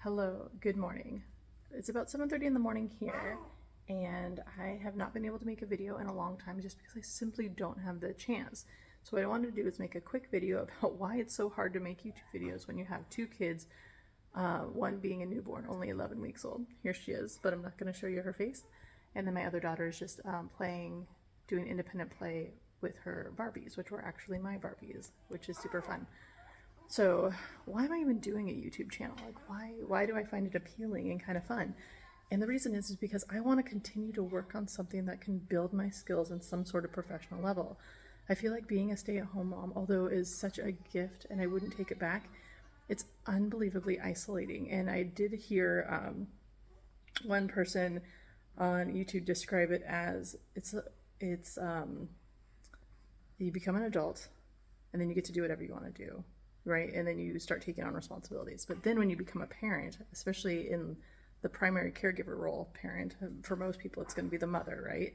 Hello, good morning. It's about 7:30 in the morning here, and I have not been able to make a video in a long time just because I simply don't have the chance. So what I wanted to do is make a quick video about why it's so hard to make YouTube videos when you have two kids, one being a newborn, only 11 weeks old. Here she is, but I'm not going to show you her face. And then my other daughter is just doing independent play with her Barbies, which were actually my Barbies, which is super fun. So why am I even doing a YouTube channel? Like why do I find it appealing and kind of fun? And the reason is because I want to continue to work on something that can build my skills in some sort of professional level. I feel like being a stay-at-home mom, although it is such a gift and I wouldn't take it back, it's unbelievably isolating. And I did hear one person on YouTube describe it as you become an adult and then you get to do whatever you want to do, right? And then you start taking on responsibilities. But then when you become a parent, especially in the primary caregiver role, parent, for most people it's going to be the mother, right?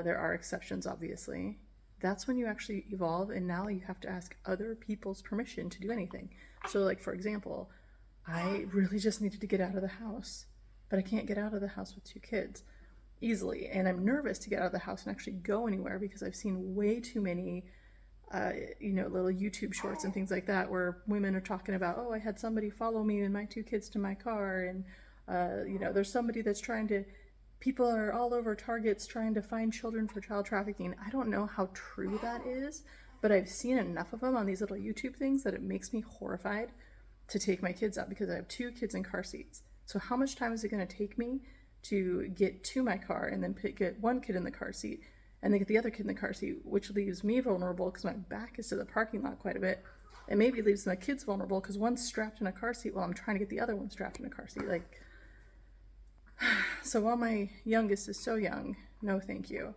There are exceptions, obviously. That's when you actually evolve, and now you have to ask other people's permission to do anything. So like, for example, I really just needed to get out of the house, but I can't get out of the house with two kids easily. And I'm nervous to get out of the house and actually go anywhere because I've seen way too many little YouTube shorts and things like that where women are talking about, oh, I had somebody follow me and my two kids to my car, and there's somebody that's people are all over Targets trying to find children for child trafficking. I don't know how true that is, but I've seen enough of them on these little YouTube things that it makes me horrified to take my kids out because I have two kids in car seats. So how much time is it going to take me to get to my car and then get one kid in the car seat and then get the other kid in the car seat, which leaves me vulnerable because my back is to the parking lot quite a bit, and maybe leaves my kids vulnerable because one's strapped in a car seat while I'm trying to get the other one strapped in a car seat. So while my youngest is so young, no thank you,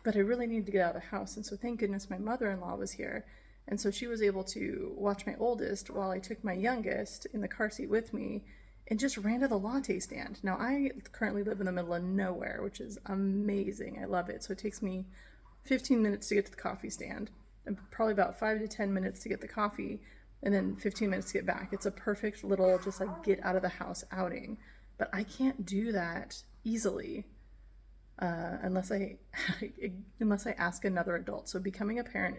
but I really need to get out of the house. And so thank goodness my mother-in-law was here, and so she was able to watch my oldest while I took my youngest in the car seat with me and just ran to the latte stand. Now I currently live in the middle of nowhere, which is amazing. I love it. So it takes me 15 minutes to get to the coffee stand and probably about 5 to 10 minutes to get the coffee and then 15 minutes to get back. It's a perfect little just like get out of the house outing. But I can't do that easily unless I ask another adult. So becoming a parent,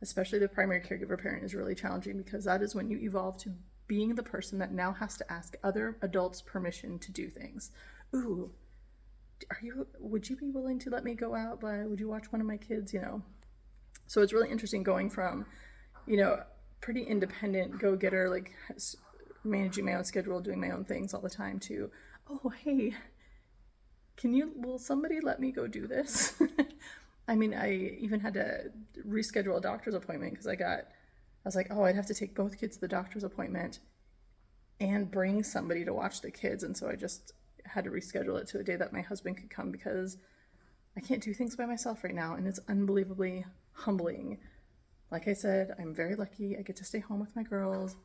especially the primary caregiver parent, is really challenging because that is when you evolve to being the person that now has to ask other adults permission to do things. Ooh, would you be willing to let me go out? Would you watch one of my kids? So it's really interesting going from, pretty independent go-getter, like managing my own schedule, doing my own things all the time, to, oh, hey, will somebody let me go do this? I mean, I even had to reschedule a doctor's appointment because I was like, oh, I'd have to take both kids to the doctor's appointment and bring somebody to watch the kids. And so I just had to reschedule it to a day that my husband could come because I can't do things by myself right now. And it's unbelievably humbling. Like I said, I'm very lucky. I get to stay home with my girls.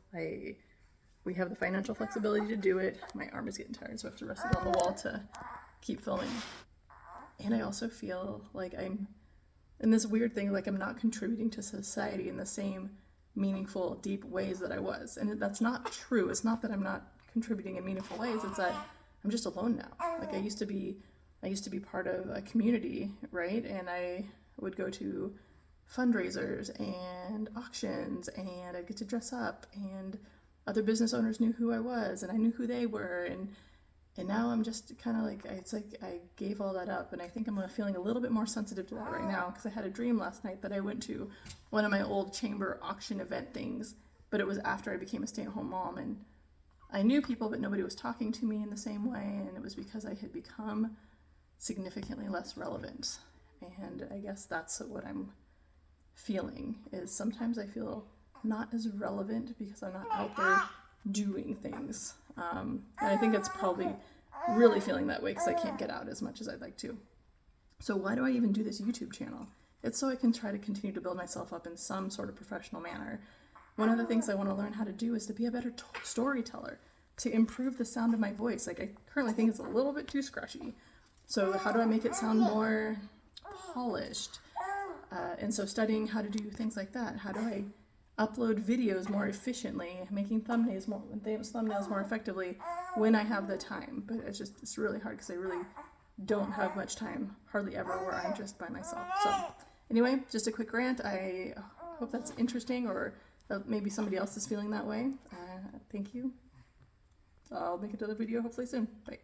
We have the financial flexibility to do it. My arm is getting tired, so I have to rest it on the wall to keep filming. And I also feel like I'm in this weird thing, like I'm not contributing to society in the same meaningful, deep ways that I was. And that's not true. It's not that I'm not contributing in meaningful ways. It's that I'm just alone now. Like I used to be part of a community, right? And I would go to fundraisers and auctions, and I'd get to dress up, and other business owners knew who I was, and I knew who they were, and now I'm just kind of like, it's like I gave all that up, and I think I'm feeling a little bit more sensitive to that right now because I had a dream last night that I went to one of my old chamber auction event things, but it was after I became a stay-at-home mom, and I knew people, but nobody was talking to me in the same way, and it was because I had become significantly less relevant. And I guess that's what I'm feeling, is sometimes I feel not as relevant because I'm not out there doing things. And I think it's probably really feeling that way because I can't get out as much as I'd like to. So why do I even do this YouTube channel? It's so I can try to continue to build myself up in some sort of professional manner. One of the things I want to learn how to do is to be a better storyteller, to improve the sound of my voice. Like I currently think it's a little bit too scratchy. So how do I make it sound more polished? And so studying how to do things like that. How do I upload videos more efficiently, making thumbnails more effectively when I have the time. But it's really hard because I really don't have much time, hardly ever, where I'm just by myself. So anyway, just a quick rant. I hope that's interesting, or maybe somebody else is feeling that way. Thank you. I'll make another video hopefully soon. Bye.